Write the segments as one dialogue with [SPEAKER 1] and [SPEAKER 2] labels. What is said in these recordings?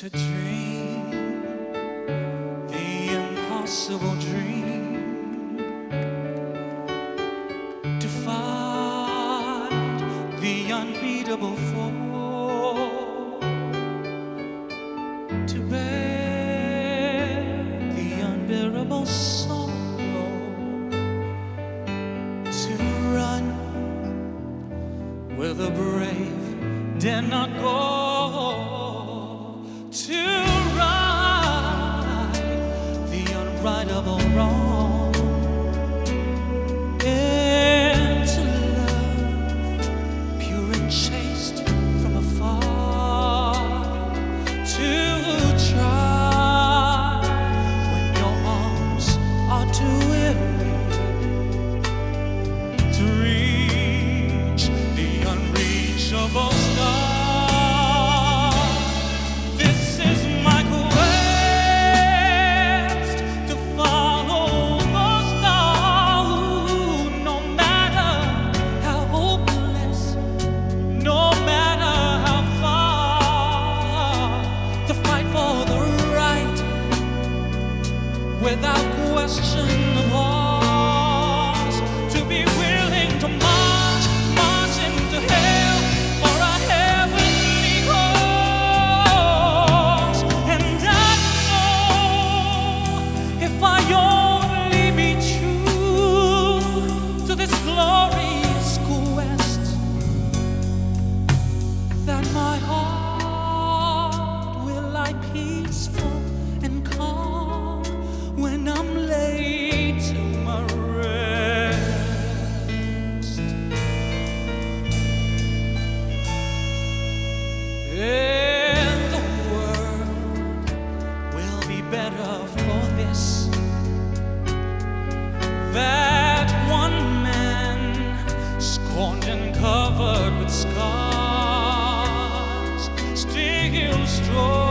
[SPEAKER 1] to dream the impossible dream, to fight the unbeatable foe, to bear the unbearable sorrow, to run where the brave dare not go, to right the unrightable wrong, and to love pure and chaste from afar, to try when your arms are too weary, to reach the unreachable star. Without question of ours, to be willing to march into hell for a heavenly cause. And I know if I only be true to this glorious quest, that my heart will lie peaceful and calm when I'm laid to my rest. And the world will be better for this, that one man scorned and covered with scars still strong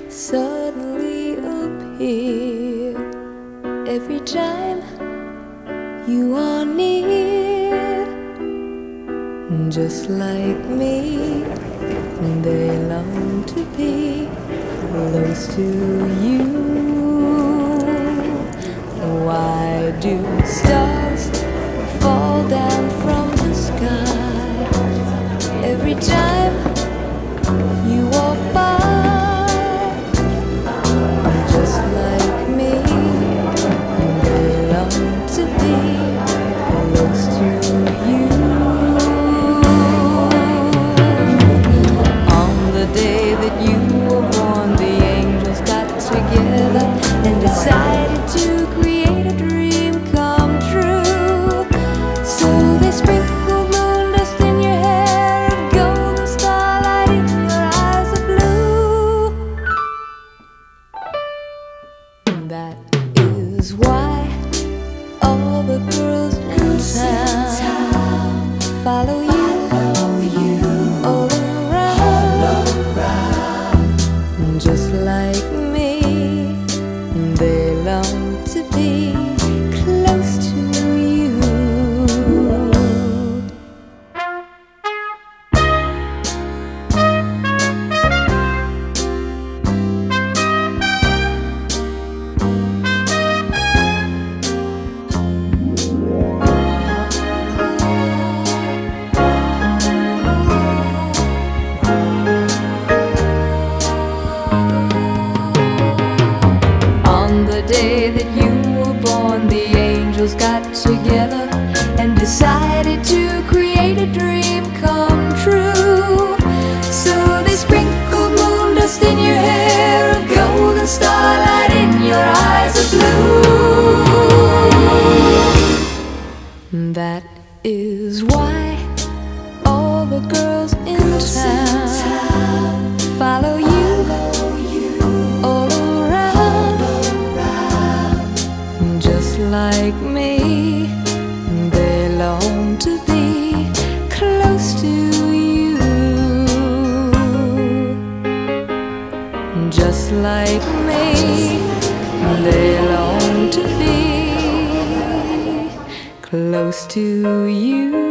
[SPEAKER 2] suddenly appear every time you are near. Just like me, they long to be close to you. Why do stars fall down from the sky every time you walk by? And decided to create a dream come true. So they girls in town follow you all around, just like me. They long to be close to you, just like me. They long to be close to you.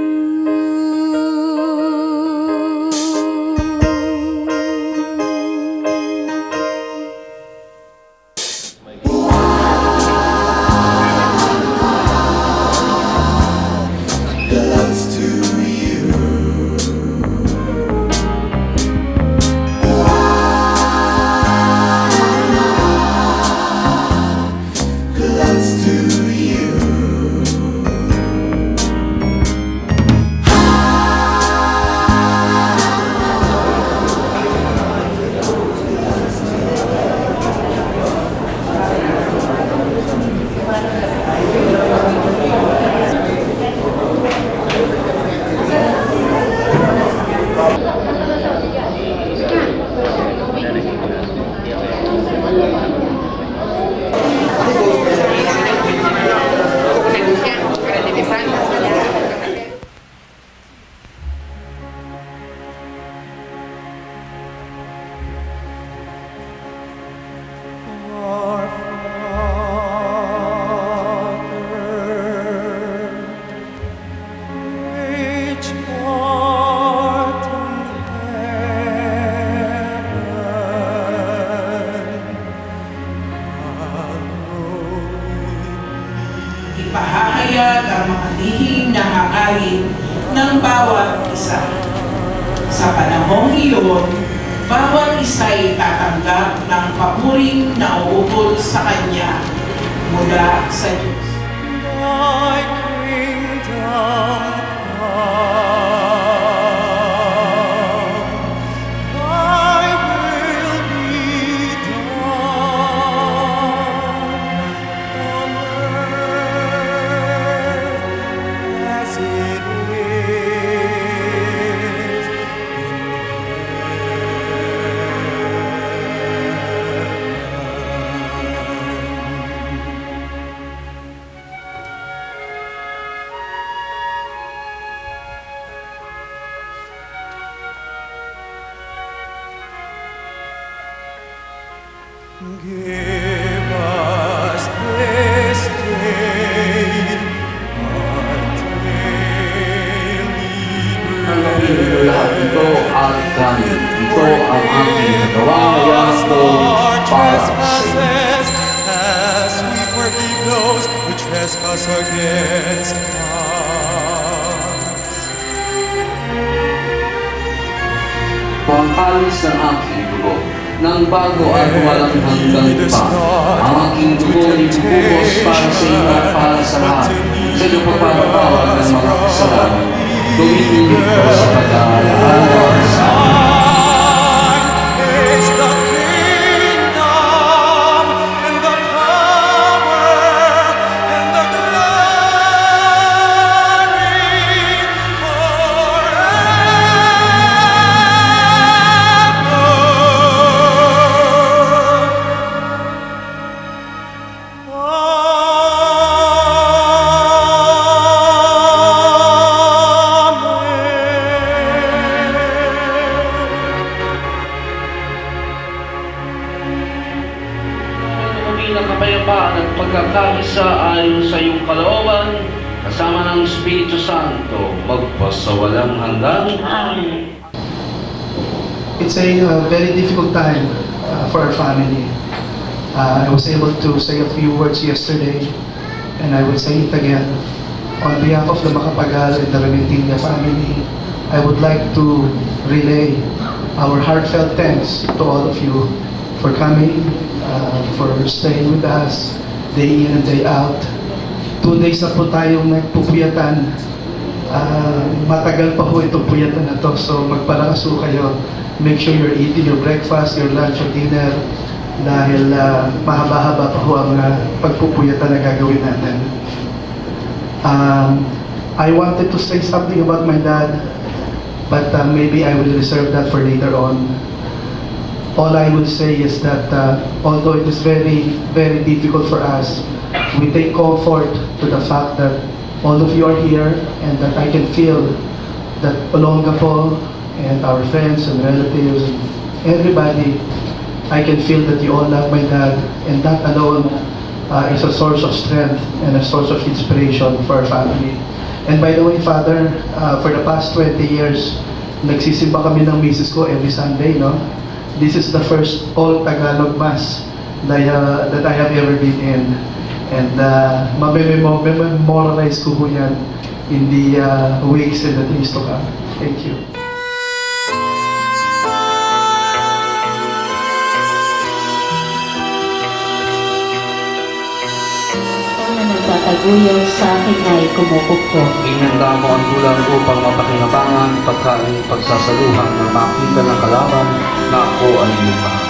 [SPEAKER 1] Our Father, which art in heaven,
[SPEAKER 3] Ipahahayag ang mga lihim na hangarin ng bawat isa. Sa panahong iyon, bawat isa'y tatanggap ng papuring na uukol sa Kanya mula sa Diyos.
[SPEAKER 1] Thy kingdom come, Thy will be done on earth as it is Give us this day our daily
[SPEAKER 4] Hanggang lahat ito at kami. Ito ang aking nagawang ngayon ko para sa iyo.
[SPEAKER 1] as we forgive those who trespass against us.
[SPEAKER 4] Kung ang kalis ng aking dugo, nang bago at walang hanggang iba, ang aking dugo nibubuhos para sa iyo at para sa lahat, sa iyong pagpapatawad ng mga kasalanan. Gawin ninyo ito sa pag-aalaala sa amin.
[SPEAKER 1] Thine is the kingdom and the power and the glory
[SPEAKER 4] Ng kapayapaan at pagkakaisa ayon sa iyong kalooban, kasama ng Espiritu Santo, magpasawalang hanggan. Amen.
[SPEAKER 5] It's a very difficult time for our family. I was able to say a few words yesterday, and I will say it again. On behalf of the Macapagal and the Rementinga family, I would like to relay our heartfelt thanks to all of you for coming, for staying with us day in and day out. 2 days na po tayong nagpupuyatan. Matagal pa po itong puyatan na to, so magpalakas po kayo. Make sure you're eating your breakfast, your lunch, your dinner, dahil mahaba-haba pa po ang pagpupuyatan na gagawin natin. I wanted to say something about my dad, but maybe I will reserve that for later on. All I will say is that although it is very, very difficult for us, we take comfort to the fact that all of you are here and that I can feel that Olongapo and our friends and relatives, everybody, I can feel that you all love my dad, and that alone is a source of strength and a source of inspiration for our family. And by the way, Father, for the past 20 years, nagsisimba kami ng misis ko every Sunday, no? This is the first all-Tagalog Mass that I have ever been in. And memorize ko po yan in the weeks and the days to come. Thank you.
[SPEAKER 6] Na nagtataguyod sa akin ay kumukupko.
[SPEAKER 4] Inanda mo ang gulang upang mapakinabangan pagkain pagsasaluhan ng makita ng kalaban na ako ay iyong mahal.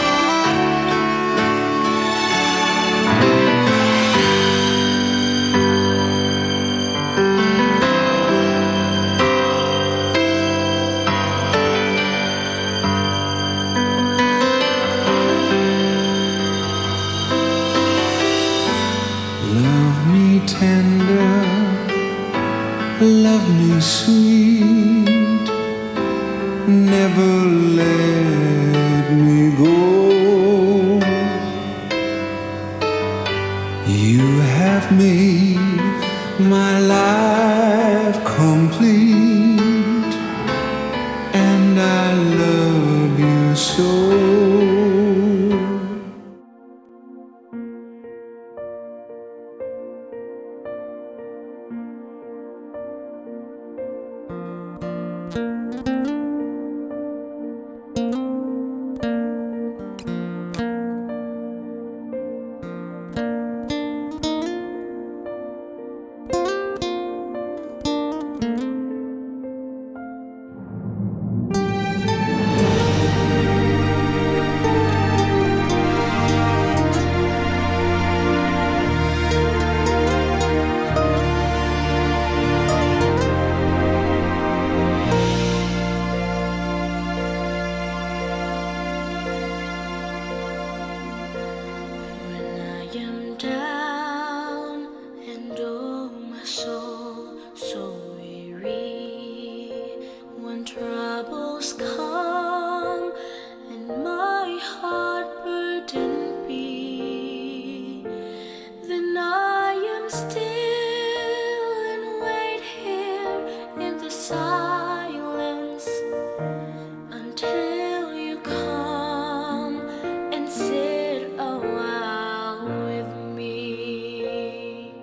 [SPEAKER 1] Love me tender, love me sweet, never let me go. You have made my life complete, and I love you so.
[SPEAKER 2] Troubles come and my heart burdened be, then I am still and wait here in the silence until you come and sit a while with me.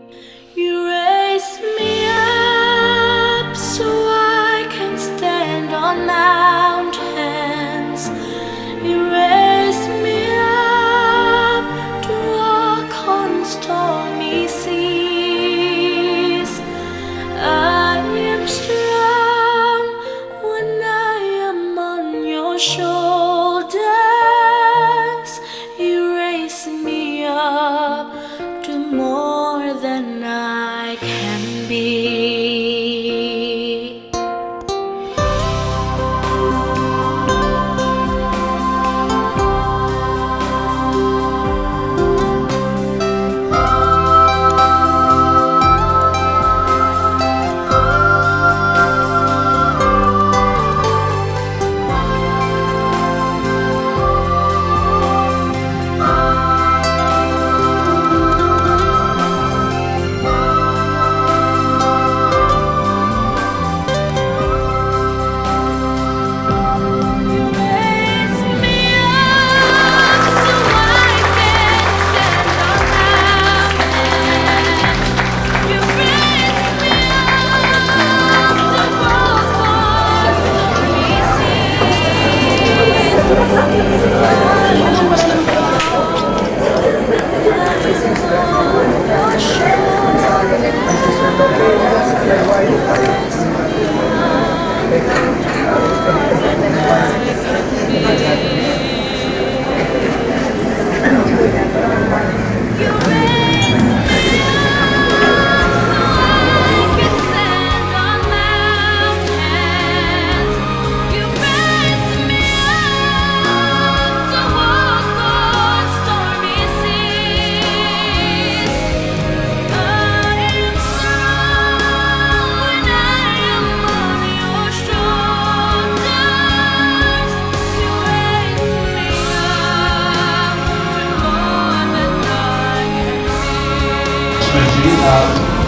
[SPEAKER 2] You raise me up so I can stand on mountains. You raise me up to walk on stormy seas. I am strong when I am on your shoulders. You raise me up to more than I can be.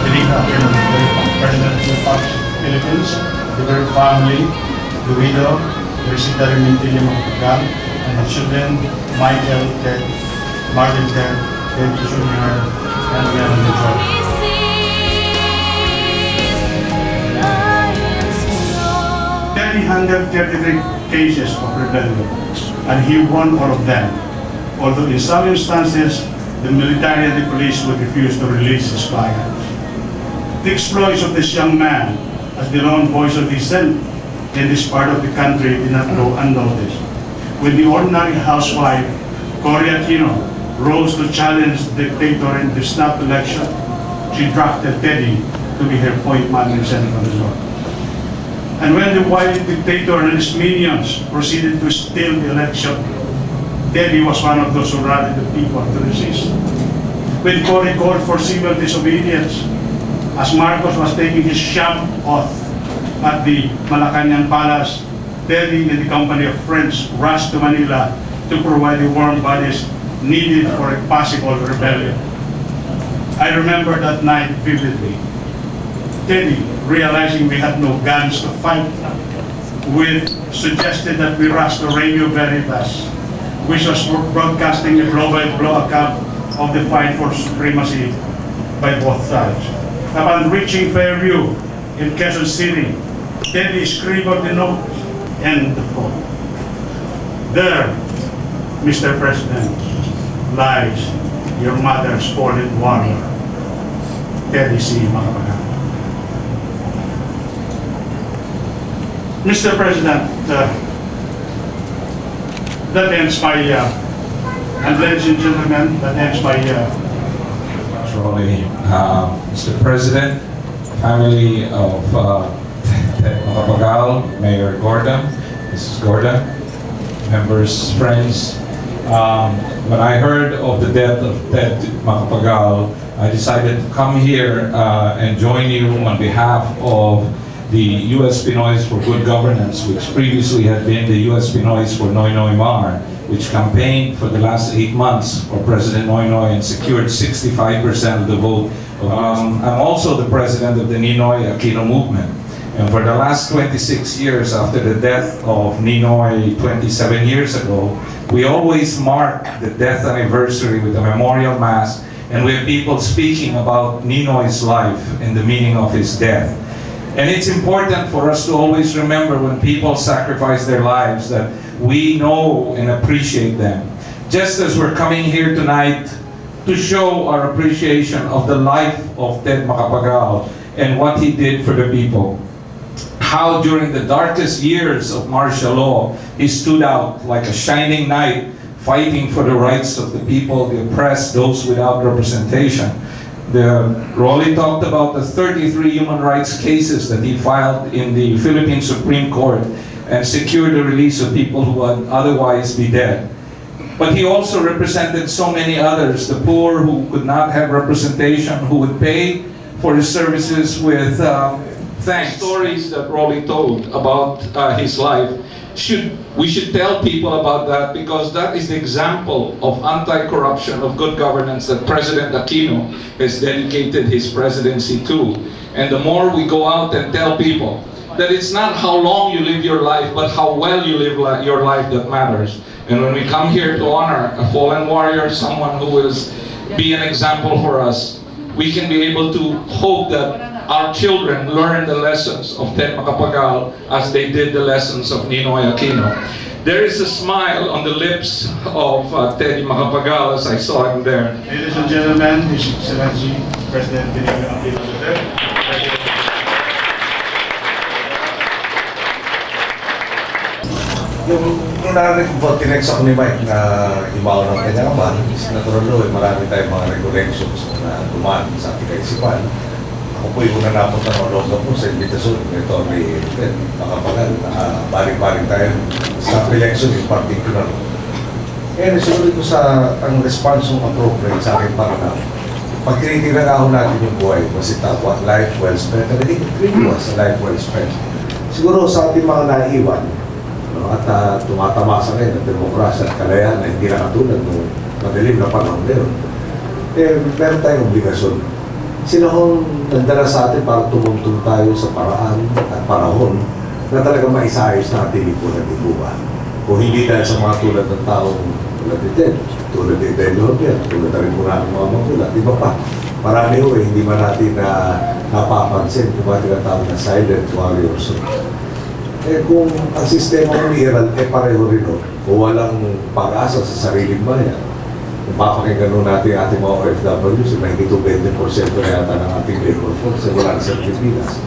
[SPEAKER 7] Dirina, President of the Philippines, the very family, the widow, Rosita Remintilla Macapagal, and the children, Michael, Ted, Martin, Ted Jr., and Leon the George. Teddy handled 33 cases of rebellion, and he won all of them. Although in some instances, the military and the police would refuse to release his clients. The exploits of this young man as the lone voice of dissent in this part of the country did not go unnoticed. When the ordinary housewife, Cory Aquino, rose to challenge the dictator in the snap election, she drafted Teddy to be her point man in Senate Resort. And when the wily dictator and his minions proceeded to steal the election, Teddy was one of those who rallied the people to resist. When Cory called for civil disobedience, as Marcos was taking his sham oath at the Malacanang Palace, Teddy, in the company of friends, rushed to Manila to provide the warm bodies needed for a possible rebellion. I remember that night vividly. Teddy, realizing we had no guns to fight with, suggested that we rush to Radio Veritas, which was broadcasting a blow-by-blow account of the fight for supremacy by both sides. Upon reaching Fairview in Quezon City, Teddy scribbled the note and the quote. There, Mr. President, lies your mother's fallen warrior, Teddy C. Macapagal. Mr. President, that ends my, and ladies and gentlemen, that ends my
[SPEAKER 8] Rolly, Mr. President, family of Ted Macapagal, Mayor Gorda, Mrs. Gorda, members, friends. When I heard of the death of Ted Macapagal, I decided to come here and join you on behalf of the U.S. Pinoys for Good Governance, which previously had been the U.S. Pinoys for Noy Noy Mar, which campaigned for the last 8 months for President Noy Noy and secured 65% of the vote. I'm also the president of the Ninoy Aquino movement. And for the last 26 years after the death of Ninoy 27 years ago, we always mark the death anniversary with a memorial mass, and we have people speaking about Ninoy's life and the meaning of his death. And it's important for us to always remember when people sacrifice their lives that we know and appreciate them. Just as we're coming here tonight to show our appreciation of the life of Ted Macapagal and what he did for the people. How during the darkest years of martial law, he stood out like a shining knight fighting for the rights of the people, the oppressed, those without representation. Rolly talked about the 33 human rights cases that he filed in the Philippine Supreme Court and secured the release of people who would otherwise be dead. But he also represented so many others, the poor who could not have representation, who would pay for his services with thanks. Stories that Rolly told about his life, we should tell people about that, because that is the example of anti-corruption, of good governance that President Aquino has dedicated his presidency to. And the more we go out and tell people that it's not how long you live your life, but how well you live your life that matters. And when we come here to honor a fallen warrior, someone who will be an example for us, we can be able to hope that our children learn the lessons of Ted Macapagal as they did the lessons of Ninoy Aquino. There is a smile on the lips of Teddy Macapagal as I saw him there.
[SPEAKER 7] Ladies and gentlemen, His Excellency President Benigno Aquino III.
[SPEAKER 9] Nung narinig ko, tinext ako ni Mike na himaw ng kanyang ama, natural doon, marami tayong mga regulations na dumaan sa ating kaisipan. Ako po yung una napunta ng Olonga po sa invitasyon ng Atty. Ted Macapagal. Baling-baling tayo sa election in particular. Kaya nasunod ko sa ang response ng appropriate sa akin para na pag tinitingnan ako natin yung buhay, was it life well spent? And I think it really was a life well spent. Siguro sa ating mga naiiwan, at tumatamasa ngayon ng demokrasya at kalayaan na hindi na katulad ng madilim na panahon ngayon, meron tayong obligasyon Sila hong nagdala sa atin para tumungtong tayo sa paraan at panahon na talaga maisayos natin lipunan ni Cuba. Kung hindi dahil sa mga tulad ng taong tulad ni Ted, tulad ni Ted Lopez, tulad na rin po natin mga magulat, iba pa. Marami ho hindi man natin napapansin kung ba tinatawag na silent warriors. Kung ang sistema ng Iran pareho rin ho, kung walang pag-asa sa sariling bayan, kung papakinggan ho natin ating mga OFWs, 90-20% na yata ng ating labor force wala sa Pilipinas.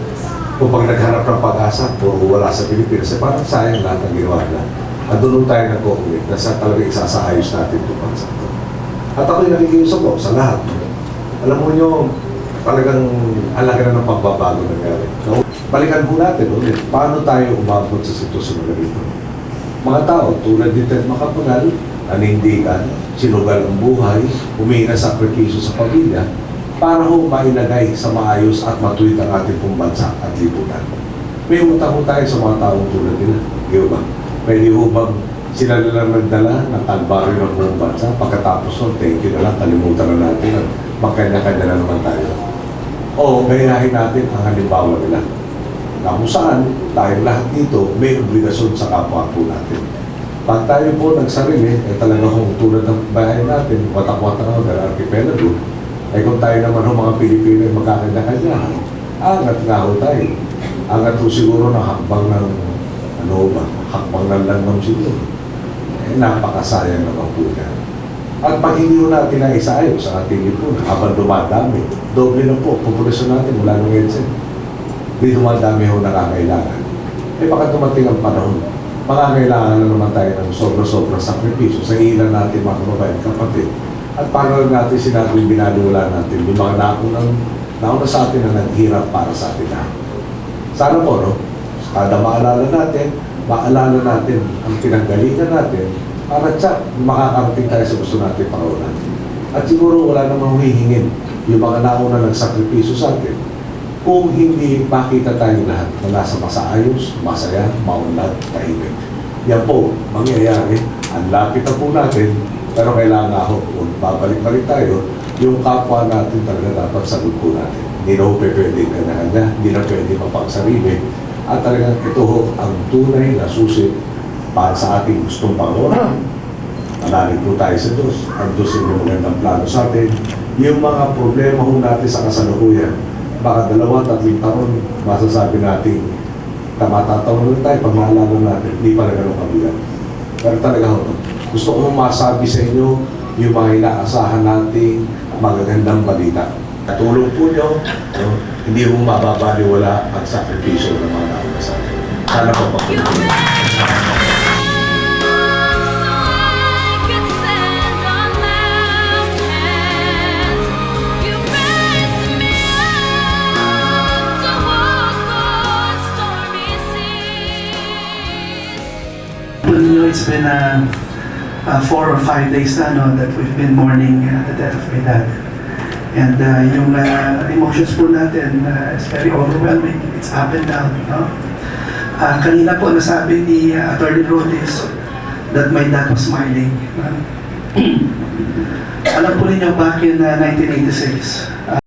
[SPEAKER 9] Kung pag naghanap ng pag-asa, puro wala sa Pilipinas, parang sayang lahat ng ginawa nila. At doon tayo nag-conclude na sa talaga isasaayos natin itong bansa ito. At ako'y nakikiusap po sa lahat. Alam mo nyo, talagang alaki na ng pagbabago nangyari. So, balikan po natin ulit, paano tayo umabot sa sitwasyon na ganito? Mga tao, tulad ni Tedmac, nanindigan, sinugal ang buhay, humingi ng sakripisyo sa pamilya, para ho mailagay sa maayos at matuwid ang ating pong bansa at lipunan. May utang ho tayo sa mga taong tulad nila. Di ba? Pwede ho bang sila na lang nagdala ng kalbaryo ng buong bansa, pagkatapos nun, thank you na lang, kalimutan na natin at magkanya-kanya na naman tayo. O gayahin natin ang halimbawa nila. Na kung saan, tayo lahat dito may obligasyon sa kapwa po natin. Pag tayo po nagsarili, talaga kung tulad ng bahay natin, watak-watak ako ng archipelago, kung tayo naman ho mga Pilipino ay magkakanya-kanyahan, angat nga ho tayo. Angat ho siguro ng hakbang ng, hakbang ng langgam siguro. Napakasayang naman po yan. At pag hindi ho natin na isaayos sa ating lipunan, habang dumadami, doble na po, populasyon natin mula ng EDSEN. Di dumadami ho nakakailangan. Baka dumating ang panahon, makakailangan na naman tayo ng sobra-sobra sakripisyo sa ilan natin mga kababayan kapatid. At paano rin natin sinabing binaliwala natin yung mga nauna sa atin na naghirap para sa atin lahat. Sana po, no? Kada maalala natin ang pinanggalingan natin para makakarating tayo sa gusto natin pangawalan. At siguro wala namang hihingin yung mga nauna nagsakripisyo sa atin kung hindi makita tayo lahat na nasa masaayos, masaya, maunlad, tahimik. Yan po, mangyayari. Ang lapit na po natin, pero kailangan nga ho, kung babalik-balik tayo, yung kapwa natin talaga dapat sagot po natin. Hindi na ho pwede kanya-kanya, hindi na pwede mapagsarili. At talagang ito ho, ang tunay na susi para sa ating gustong pangawalan. Manalig po tayo sa Diyos. Ang Diyos ay may magandang plano sa atin. Yung mga problema ho natin sa kasalukuyan, baka 2-3 taon, masasabi natin, tamatataon tayo pag maalala natin, hindi pala ganun kabilang. Pero talaga ho, gusto ko masabi sa inyo yung mga inaasahan nating magagandang balita. Tulong po nyo, hindi mo mababaliwala ang sakripisyo ng mga nauna sa atin. Sana po pagpapalala.
[SPEAKER 5] It's been 4 or 5 days na that we've been mourning the death of my dad. And yung emotions po natin is very overwhelming. It's up and down. No? Kanina po nasabi ni Attorney Rhodes that my dad was smiling. Alam po ninyo back in 1986,